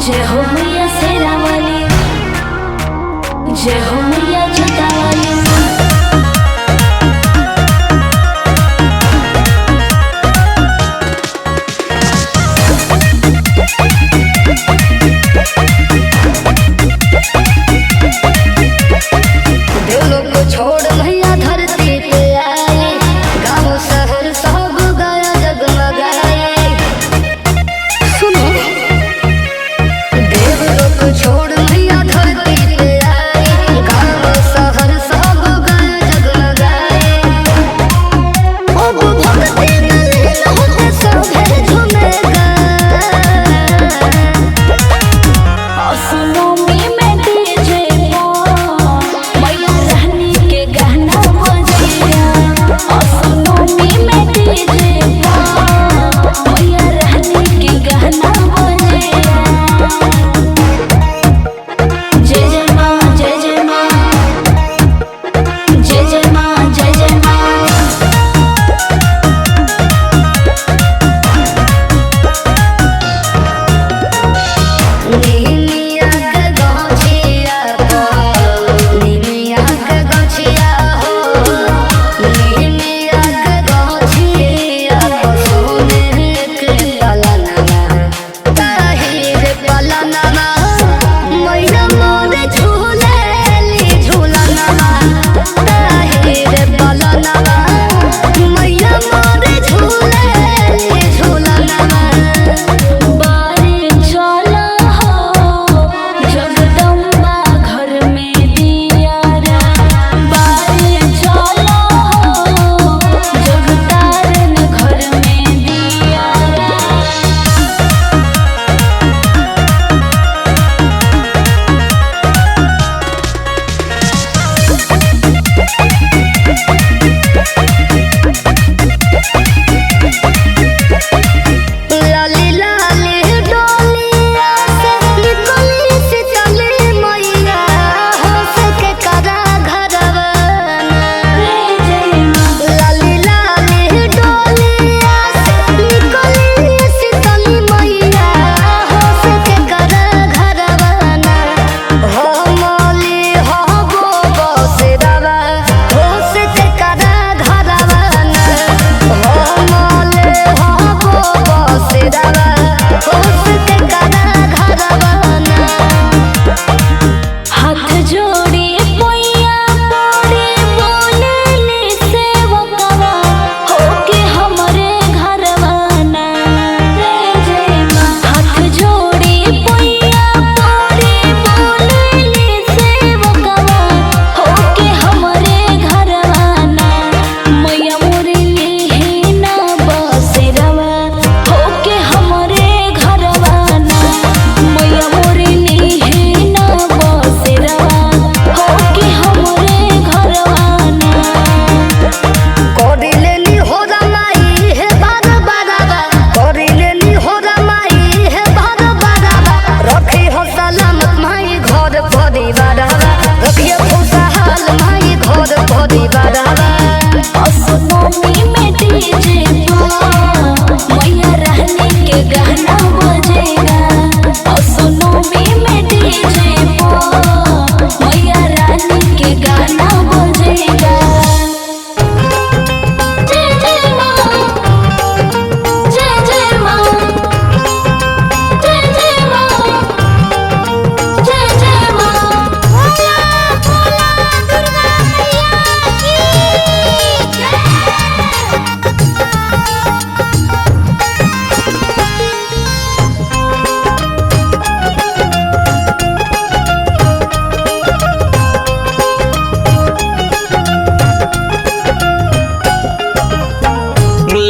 जय हो मैया शेरा वाली, जय हो मैया जटा वाली।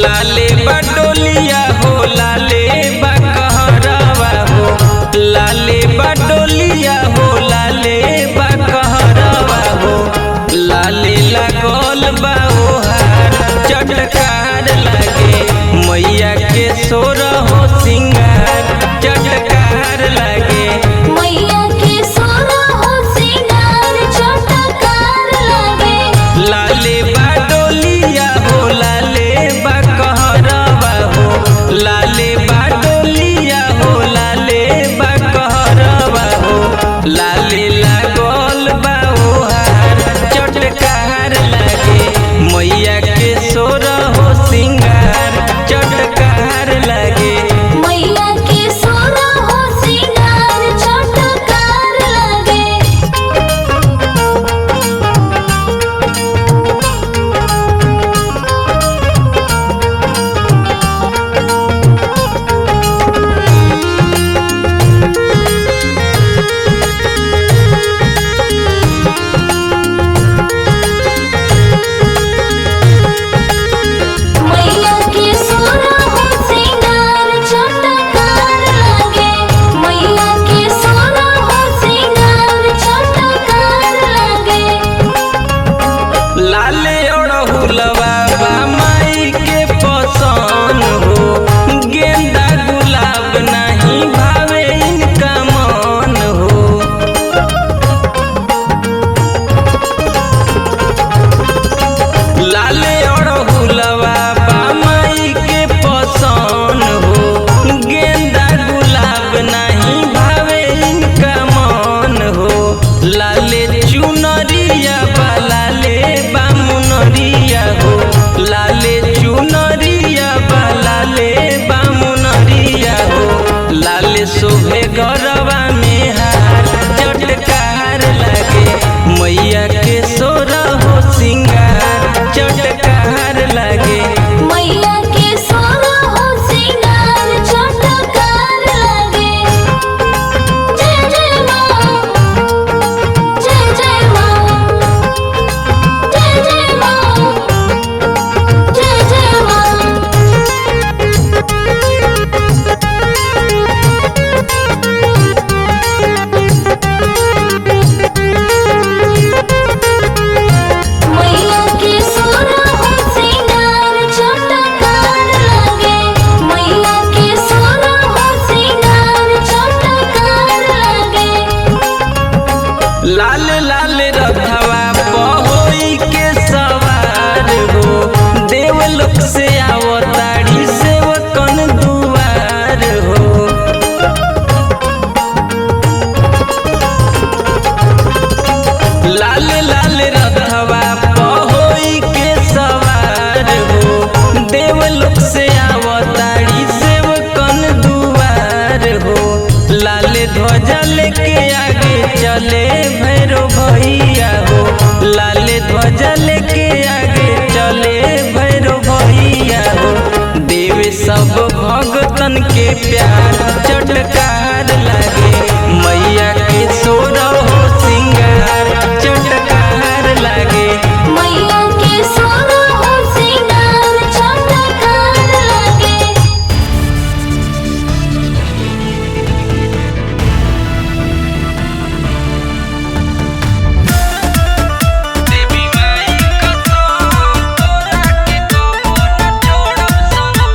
लाले बडोलिया हो लाले बकहरवा हो, लाले बडोलिया हो लाले बकहरवा हो, लाले लागल बा ओहार चटकार लगे मैया के सोर हो सिंगार चटकार लगे मैया के सोर हो सिंगार चटकार लगे। लाले बडोलिया हो लाले बकहरवा हो, लाले बडोलिया हो लाले बकहरवा शोभे गरबा में हार चटकार लागे मैया के सोरा हो सिंगार चटकार लागे मैया के सोना हो सिंगार चटकार लागे। जय जय माँ, जय जय माँ, जय जय माँ, जय जय माँ। मैया के सोना हो सिंगार चटकार लागे। मैया के सोना हो सिंगार चटकार लागे। लाल लाल रथवा पहोई के सवार हो देवलोक से आवताड़ी सेवकन दुआर हो लाल लाल रथवा पहोई के सवार हो देवलोक से आवताड़ी सेवकन दुआर हो लाल ध्वजा लेके आगे चले भैरो भैया हो लाल ध्वजा लेके आगे चले भैरो भैया हो देव सब भगतन के प्यार चटकार लागे मैया के सोरा हो सिंगार चटकार लागे मैया के सोना हो सिंगार चटकार लागे। देवी माई कसम तोरा के कबो न छोड़ब सनम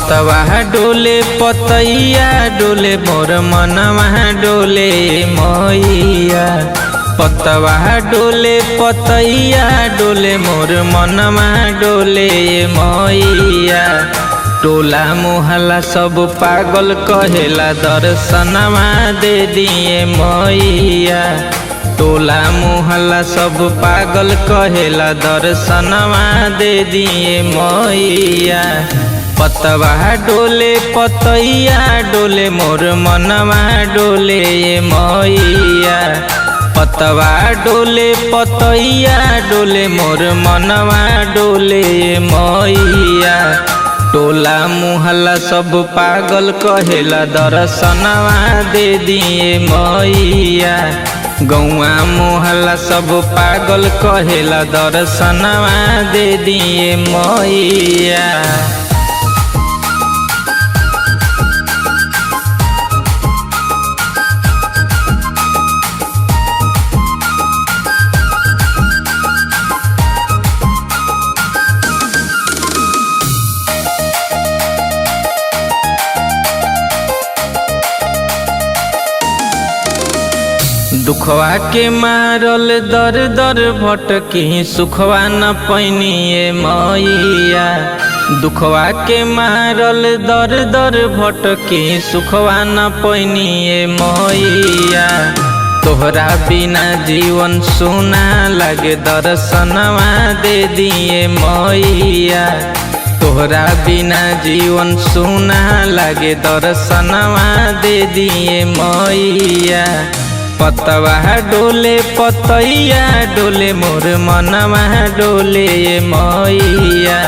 पतवा डोले पतैया डोले मोर मनवा डोले मैया। पतवा डोले पतैया डोले मोर मनवा डोले मैया। टोला मोहल्ला सब पागल कहेला दर्शनवा दे दिए मैया। टोला मोहल्ला सब पागल कहेला दर्शनवा दे दिए मैया। पतवा डोले पतैया डोले मोर मनवा डोले मैया। पतवा डोले पतैया डोले मोर मनवा डोले मैया। टोला मोहल्ला सब पागल कहेला दर्शनवा दे दिए मैया। गौआ मोहल्ला सब पागल कहेला दर्शनवा दे दिए मैया। दुखवा के मारल दर दर भटकी सुखवा न पैनिए मैया। दुखवा के मारल दर दर भटकी सुखवा न पैनिए मैया। तोहरा बिना जीवन सुना लगे दर्शनवा दे दिए मैया। तोहरा बिना जीवन सुना लगे दर्शनवा दे दिए मैया। पतवा डोले पतैया डोले मोर मनवा डोले मैया।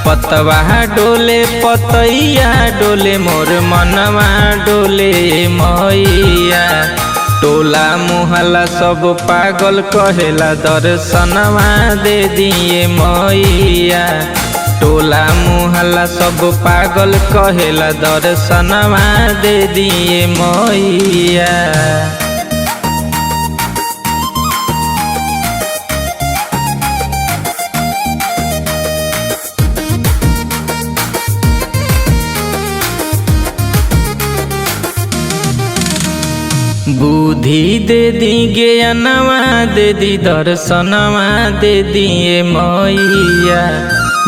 पतवा डोले पतैया डोले मोर मनवा डोले मैया। टोला मोहल्ला सब पागल कहेला दर्शनवा दे दिए मैया। टोला मोहल्ला सब पागल कहेला दर्शनवा दे दिए मैया। बुद्धि दे दी ज्ञानवा दे दी दर्शनवा दे दिए मैया।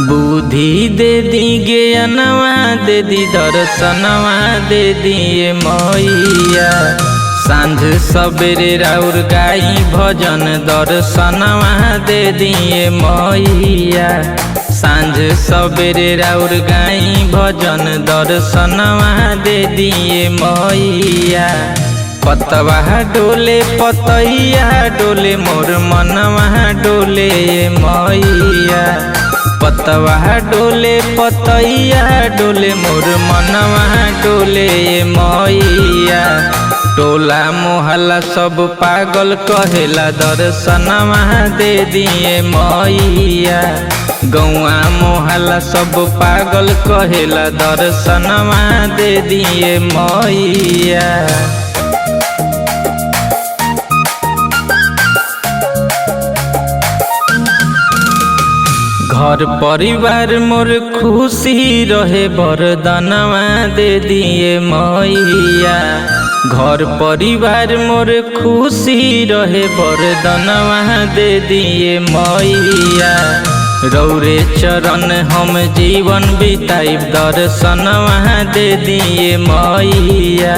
बुद्धि दे दी ज्ञानवा दे दी दर्शनवा दे दिए मैया। सांझ सबेरे राउर गाई भजन दर्शनवा दे दिए मैया। सांझ सबेरे राउर गाई भजन दर्शनवा दे दिए मैया। पतवा डोले पतैया डोले मोर मनवा डोले मैया। पतवा डोले पतैया डोले मोर मनवा डोले मैया। टोला मोहल्ला सब पागल कहेला दर्शनवा दे दिए मैया। गौआ मोहल्ला सब पागल कहेला दर्शनवा दे दिए मैया। घर परिवार मोर खुशी रहे वरदानवा दे दिए मैया। घर परिवार मोर खुशी रहे वरदानवा दे दिए मैया। रौरे चरण हम जीवन बिताई दर्शनवा दे दिए मैया।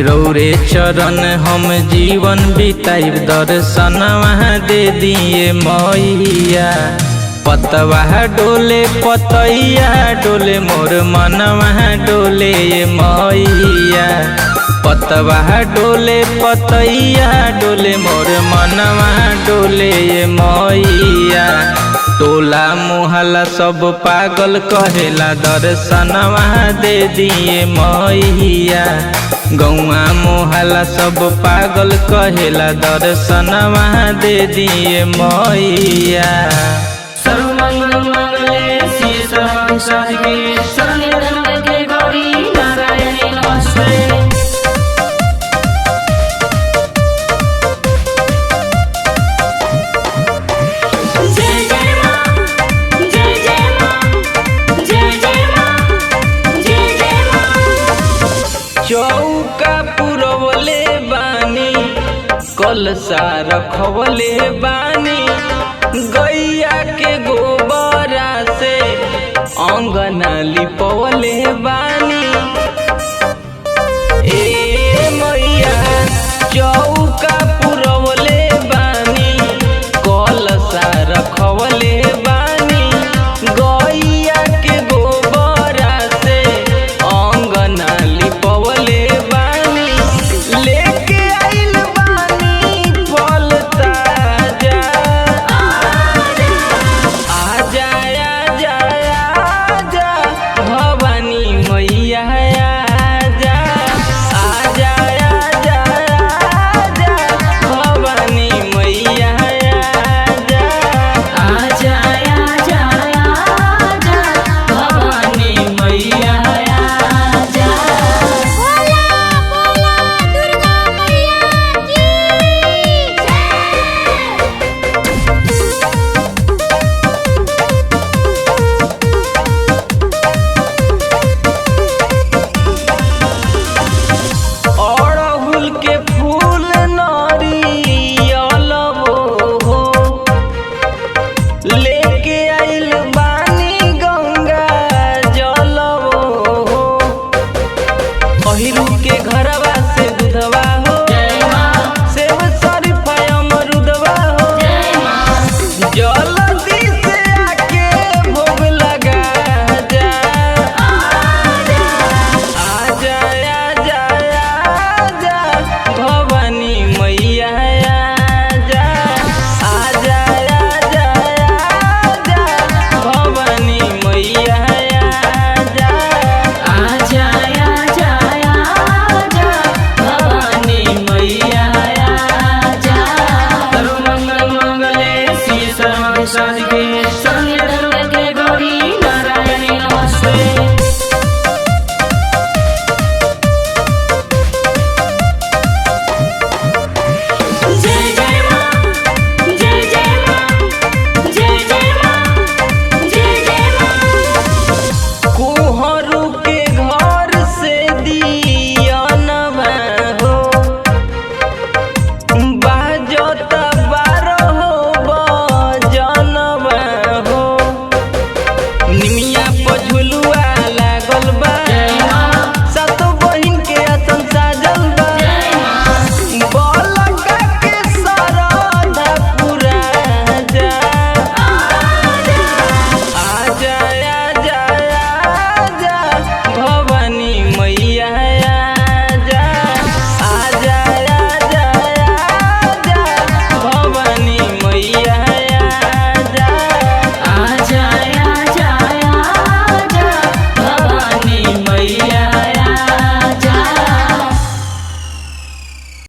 रौरे चरण हम जीवन बिताई दर्शनवा दे दिए मैया। पतवा डोले पतैया डोले मोर मनवा डोले मैया। पतवा डोले पतैया डोले मोर मनवा डोले मैया। टोला मोहल्ला सब पागल कहेला दर्शनवा दे दिए मैया। गौआ मोहल्ला सब पागल कहेला दर्शनवा दे दिए मैया। सर्वमंगले शिव सर्वांगे शरण्ये गौरी नारायणी नमस्ते। जय जय मां जय जय मां जय जय मां चौका पुरवले बानी कलसा रखवले बानी गैया के गोबरा से अंगना लिपवले बानी ए मैया